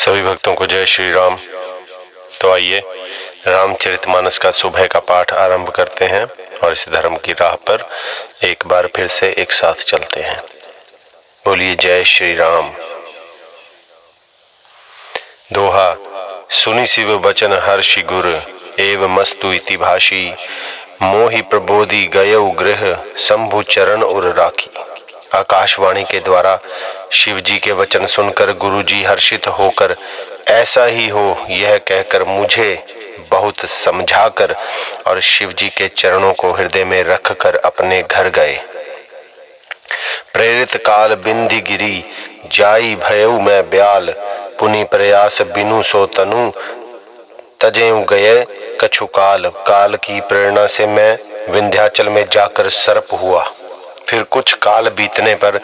सभी भक्तों को जय श्री राम। तो आइए रामचरितमानस का सुबह का पाठ आरंभ करते हैं और इस धर्म की राह पर एक बार फिर से एक साथ चलते हैं। बोलिए जय श्री राम। दोहा। सुनि शिव बचन हर्षि गुर एव मस्तु इति भाषी, मोहि प्रबोधि गयौ गृह शंभु चरण उर राखी। आकाशवाणी के द्वारा शिव जी के वचन सुनकर गुरु जी हर्षित होकर ऐसा ही हो यह कहकर मुझे बहुत समझाकर और शिव जी के चरणों को हृदय में रखकर अपने घर गए। प्रेरित काल बिंधि गिरी जाई भयउ मैं ब्याल, पुनि प्रयास बिनु सो तनु तजेऊ गए कछु काल। काल की प्रेरणा से मैं विंध्याचल में जाकर सर्प हुआ। फिर कुछ काल बीतने पर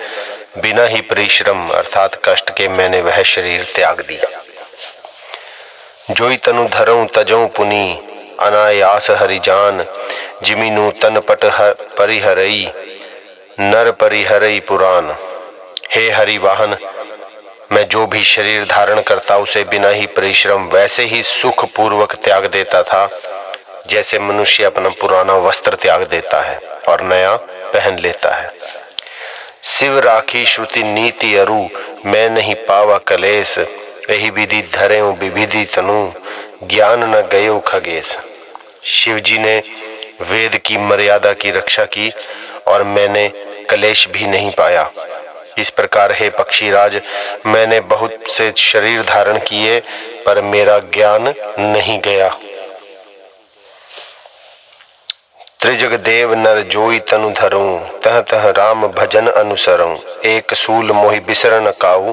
बिना ही परिश्रम अर्थात कष्ट के मैंने वह शरीर त्याग दिया। जोई तनु धरऊं तजऊं पुनि अनायास हरिजान, जिमिनु तन पट परिहरई नर परिहरई पुराण। हे हरि वाहन, मैं जो भी शरीर धारण करता उसे बिना ही परिश्रम वैसे ही सुख पूर्वक त्याग देता था जैसे मनुष्य अपना पुराना वस्त्र त्याग देता है और नया पहन लेता है। शिव राखी श्रुति नीति अरु, मैं नहीं पावा कलेश, यही विधि धरेऊ विविधि तनु ज्ञान न गयो खगेश। शिव जी ने वेद की मर्यादा की रक्षा की और मैंने कलेश भी नहीं पाया। इस प्रकार हे पक्षीराज, मैंने बहुत से शरीर धारण किए पर मेरा ज्ञान नहीं गया। त्रिजग देव नर जोई तनु धरूं, तह तह राम भजन अनुसरूं। एक सूल मोहि बिसरन काऊ,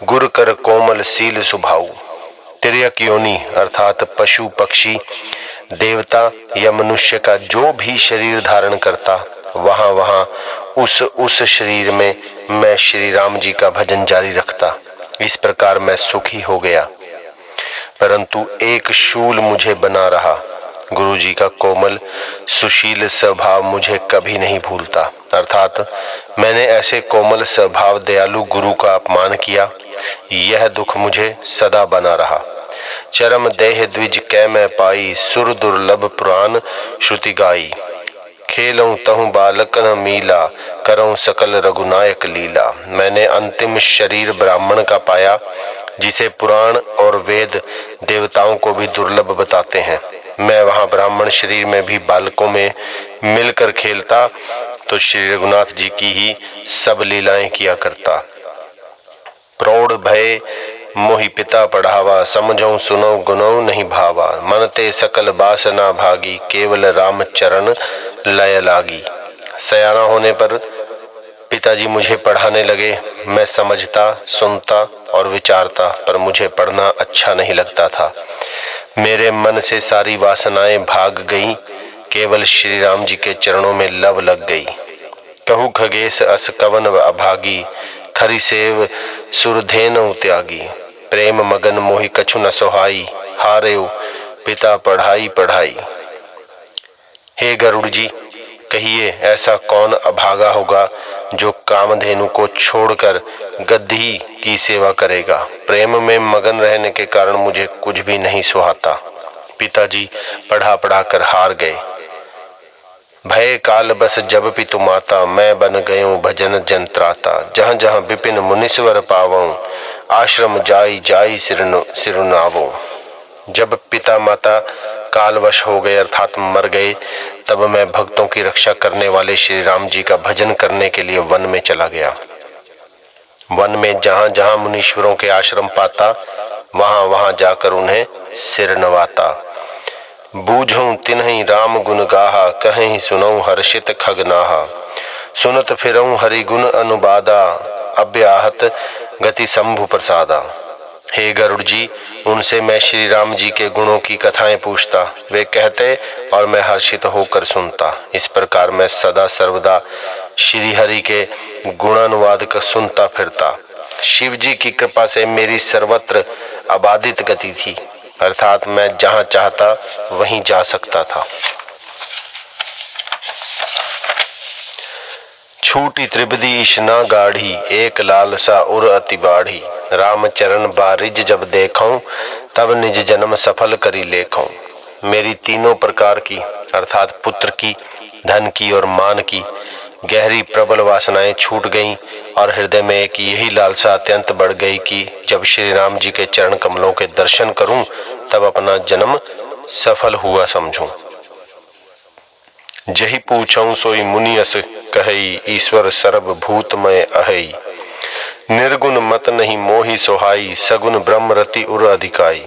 गुर कर कोमल सील सुभाऊ। तिर्यक योनि अर्थात पशु पक्षी देवता या मनुष्य का जो भी शरीर धारण करता वहां वहां उस शरीर में मैं श्री राम जी का भजन जारी रखता। इस प्रकार मैं सुखी हो गया। परंतु एक शूल मुझे बना रहा। गुरु जी का कोमल सुशील स्वभाव मुझे कभी नहीं भूलता। अर्थात मैंने ऐसे कोमल स्वभाव दयालु गुरु का अपमान किया, यह दुख मुझे सदा बना रहा। चरम देह द्विज कै मैं पाई, सुर दुर्लभ पुराण श्रुति गाई। खेलऊं तहु बालक न मीला, करऊं सकल रघुनायक लीला। मैंने अंतिम शरीर ब्राह्मण का पाया जिसे पुराण और वेद देवताओं को भी दुर्लभ बताते हैं। मैं वहां ब्राह्मण शरीर में भी बालकों में मिलकर खेलता तो श्री रघुनाथ जी की ही सब लीलाएं किया करता। प्रौढ़ भय मोहि पिता पढ़ावा, समझऊं सुनऊं गुनऊं नहीं भावा। मनते सकल बासना भागी, केवल राम चरण लय लागी। सयाना होने पर पिताजी मुझे पढ़ाने लगे। मैं समझता सुनता और विचारता पर मुझे पढ़ना अच्छा नहीं लगता था। मेरे मन से सारी वासनाएं भाग गईं, केवल श्री राम जी के चरणों में लव लग गई। कहु खगेश अस कवन अभागी, खरी सेव सुरधेनु त्यागी। प्रेम मगन मोहि कछु न सोहाई, हारेउ पिता पढ़ाई पढ़ाई। हे गरुड़ जी, कहिए ऐसा कौन अभागा होगा जो कामधेनु को छोड़कर गद्दी की सेवा करेगा। प्रेम में मगन रहने के कारण मुझे कुछ भी नहीं सुहाता। पिताजी पढ़ा पढ़ा कर हार गए। भय काल बस जब पितु माता, मैं बन गयूं भजन जंत्राता। जहाँ जहाँ विपिन मुनीश्वर पावऊं, आश्रम जाई जाई सिरुनावो। जब पिता माता कालवश हो गए अर्थात मर गए, तब मैं भक्तों की रक्षा करने वाले श्री राम जी का भजन करने के लिए वन में चला गया। वन में जहां जहां मुनीश्वरों के आश्रम पाता वहां वहां जाकर उन्हें सिर नवाता। बूझूं तिन्हि राम गुण गाहा, कहीं सुनऊं हर्षित खगनाहा। सुनत फिरऊं हरि गुण अनुबादा, अव्याहत गति शंभु प्रसादा। हे गरुड़ जी, उनसे मैं श्री राम जी के गुणों की कथाएं पूछता, वे कहते और मैं हर्षित होकर सुनता। इस प्रकार मैं सदा सर्वदा श्री हरि के गुणानुवाद कर सुनता फिरता। शिव जी की कृपा से मेरी सर्वत्र अबाधित गति थी, अर्थात मैं जहां चाहता वहीं जा सकता था। छूटी त्रिपदी इशना गाढ़ी, एक लालसा उर अति बाढ़ी। राम चरण बारिज जब देखूं, तब निज जन्म सफल करी लेखूं। मेरी तीनों प्रकार की अर्थात पुत्र की, धन की और मान की गहरी प्रबल वासनाएं छूट गईं और हृदय में एक यही लालसा अत्यंत बढ़ गई कि जब श्री राम जी के चरण कमलों के दर्शन करूं तब अपना जन्म सफल हुआ समझूं। जही पूछऊं सोई मुनियस कहई, ईश्वर सर्वभूतमय अहई। निर्गुण मत नहीं मोहि सोहाई, सगुण ब्रह्म रति उर अधिकाई।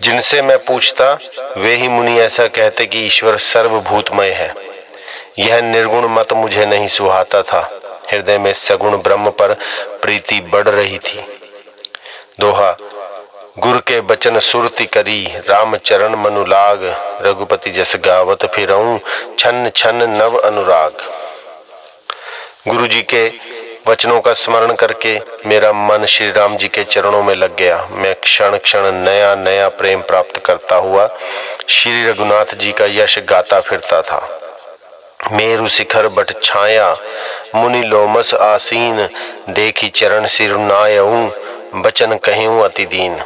जिनसे मैं पूछता वे ही मुनि ऐसा कहते कि ईश्वर सर्वभूतमय है। यह निर्गुण मत मुझे नहीं सुहाता था। हृदय में सगुण ब्रह्म पर प्रीति बढ़ रही थी। दोहा। गुर के बचन सुरति करी, राम चरण मनु लाग। रघुपति जस गावत फिरऊं, छन छन नव अनुराग। गुरु जी के वचनों का स्मरण करके मेरा मन श्री राम जी के चरणों में लग गया। मैं क्षण क्षण नया नया प्रेम प्राप्त करता हुआ श्री रघुनाथ जी का यश गाता फिरता था। मेरु शिखर बट छाया, मुनि लोमस आसीन। देखी चरण सिर नायऊं, बचन कहूं अति दीन।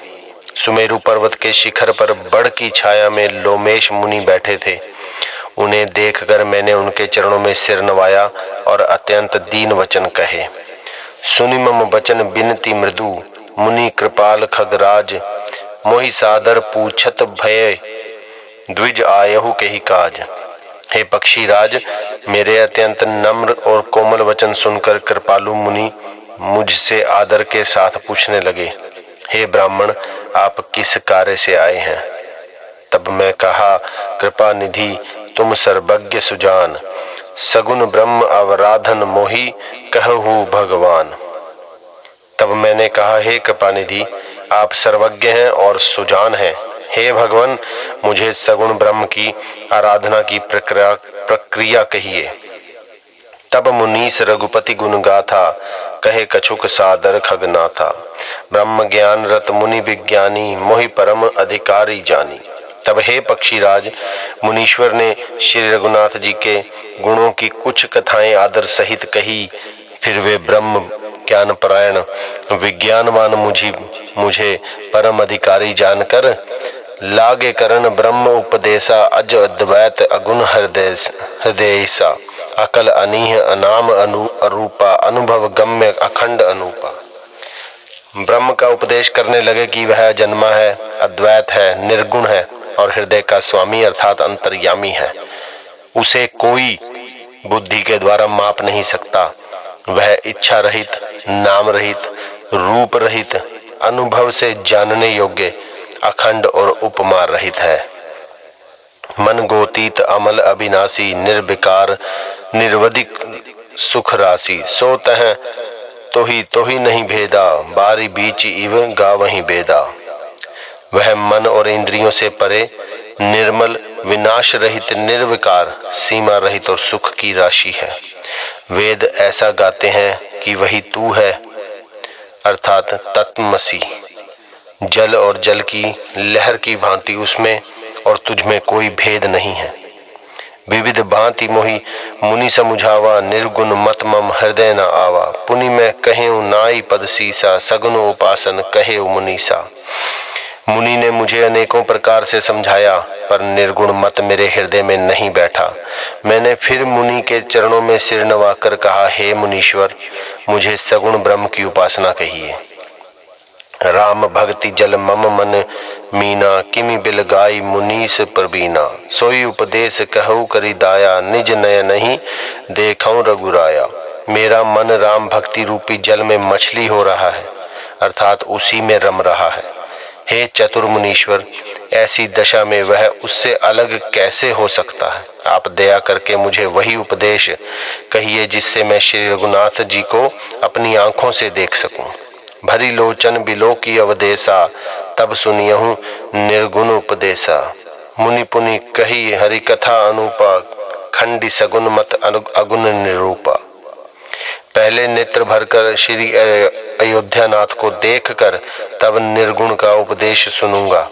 सुमेरु पर्वत के शिखर पर बड़ की छाया में लोमेश मुनि बैठे थे। उन्हें देखकर मैंने उनके चरणों में सिर नवाया और अत्यंत दीन वचन कहे। सुनि मम बचन बिनती मृदु, मुनि कृपाल खगराज। मोहि सादर पूछत भय, द्विज आयहु केहि काज। हे पक्षीराज, मेरे अत्यंत नम्र और कोमल वचन सुनकर कृपालु मुनि मुझसे आदर के साथ पूछने लगे, हे ब्राह्मण, आप किस कार्य से आए हैं? तब मैं कहा, कृपा निधि तुम सर्वज्ञ सुजान, सगुन ब्रह्म अवराधन मोहि कहहु भगवान। तब मैंने कहा, हे कृपा निधि, आप सर्वज्ञ हैं और सुजान हैं। हे भगवान, मुझे सगुण ब्रह्म की आराधना की प्रक्रिया कहिए। तब मुनीस रघुपति गुण गाथा, कहे कछुक सादर खगनाथा। ब्रह्म ज्ञान रत मुनि विज्ञानी, मोहि परम अधिकारी जानी। तब हे पक्षीराज, मुनीश्वर ने श्री रघुनाथ जी के गुणों की कुछ कथाएं आदर सहित कही। फिर वे ब्रह्म ज्ञान परायण विज्ञानवान मुझे परम अधिकारी जानकर लागे करण ब्रह्म उपदेशा। अज अद्वैत अगुण हृदयसा, अकल अनीह अनाम अरूपा। अनुभव गम्य अखंड अनूपा। ब्रह्म का उपदेश करने लगे कि वह जन्मा है, अद्वैत है, निर्गुण है और हृदय का स्वामी अर्थात अंतर्यामी है। उसे कोई बुद्धि के द्वारा माप नहीं सकता। वह इच्छा रहित, नाम रहित, रूप रहित, अनुभव से जानने योग्य, अखंड और उपमा रहित है। मन गोतीत अमल अविनाशी, निर्विकार निर्वधिक सुख राशि। सो तह तो ही नहीं भेदा, बारी बीच इव गावहीं बेदा। वह मन और इंद्रियों से परे, निर्मल, विनाश रहित, निर्विकार, सीमा रहित और सुख की राशि है। वेद ऐसा गाते हैं कि वही तू है अर्थात तत्वमसि। जल और जल की लहर की भांति उसमें और तुझमें कोई भेद नहीं है। विविध भांति मोहि मुनि समुझावा, निर्गुण मत मम हृदय न आवा। पुनि मैं कहेऊ नाई पद सीसा, सगुन उपासन कहेऊ मुनीसा। मुनि ने मुझे अनेकों प्रकार से समझाया, पर निर्गुण मत मेरे हृदय में नहीं बैठा। मैंने फिर मुनि के चरणों में सिर नवाकर कहा, हे मुनीश्वर, मुझे सगुण ब्रह्म की उपासना कहिए। राम भक्ति जल मम मन मीना, किमि बिल गाई मुनीस प्रवीणा। सोई उपदेश कहु करी दाया, निज नय नहीं देखऊं रघुराया। मेरा मन राम भक्ति रूपी जल में मछली हो रहा है अर्थात उसी में रम रहा है। हे चतुर मुनीश्वर, ऐसी दशा में वह उससे अलग कैसे हो सकता है? आप दया करके मुझे वही उपदेश कहिए जिससे मैं श्री रघुनाथ जी को अपनी आंखों से देख सकूं। भरी लोचन बिलो की अवदेशा, तब सुनियहूं निर्गुण उपदेशा। मुनि पुनि कही हरि कथा अनुपा, खंडी सगुन मत अगुण निरूपा। पहले नेत्र भरकर श्री अयोध्यानाथ को देखकर तब निर्गुण का उपदेश सुनूंगा।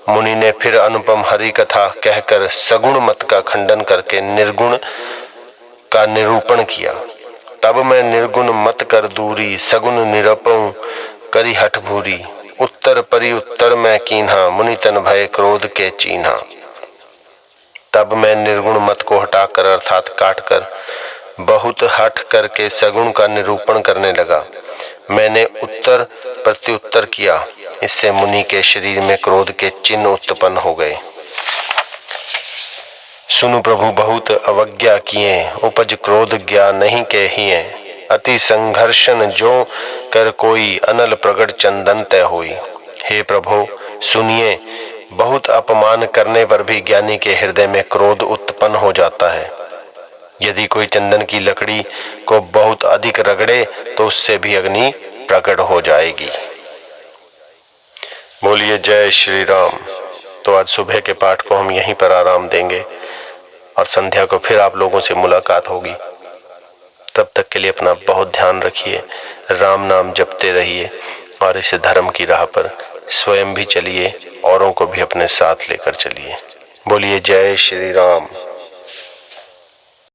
मुनि ने फिर अनुपम हरि कथा कहकर सगुण मत का खंडन करके निर्गुण का निरूपण किया। तब मैं निर्गुण मत कर दूरी, सगुन निरपऊं करी हठ भूरी। उत्तर परि उत्तर मैं कीन्हा, मुनि तन भय क्रोध के चीन्हा। तब मैं निर्गुण मत को हटाकर अर्थात काटकर बहुत हठ करके सगुण का निरूपण करने लगा। मैंने उत्तर प्रत्युत्तर किया, इससे मुनि के शरीर में क्रोध के चिन्ह उत्पन्न हो गए। सुनु प्रभु बहुत अवज्ञा किए, उपज क्रोध ज्ञा नहीं कहिए। अति संघर्षण जो कर कोई, अनल प्रगट चंदन तय होई। हे प्रभु सुनिए, बहुत अपमान करने पर भी ज्ञानी के हृदय में क्रोध उत्पन्न हो जाता है। यदि कोई चंदन की लकड़ी को बहुत अधिक रगड़े तो उससे भी अग्नि प्रकट हो जाएगी। बोलिए जय श्री राम। तो आज सुबह के पाठ को हम यहीं पर आराम देंगे और संध्या को फिर आप लोगों से मुलाकात होगी। तब तक के लिए अपना बहुत ध्यान रखिए, राम नाम जपते रहिए और इस धर्म की राह पर स्वयं भी चलिए, औरों को भी अपने साथ लेकर चलिए। बोलिए जय श्री राम।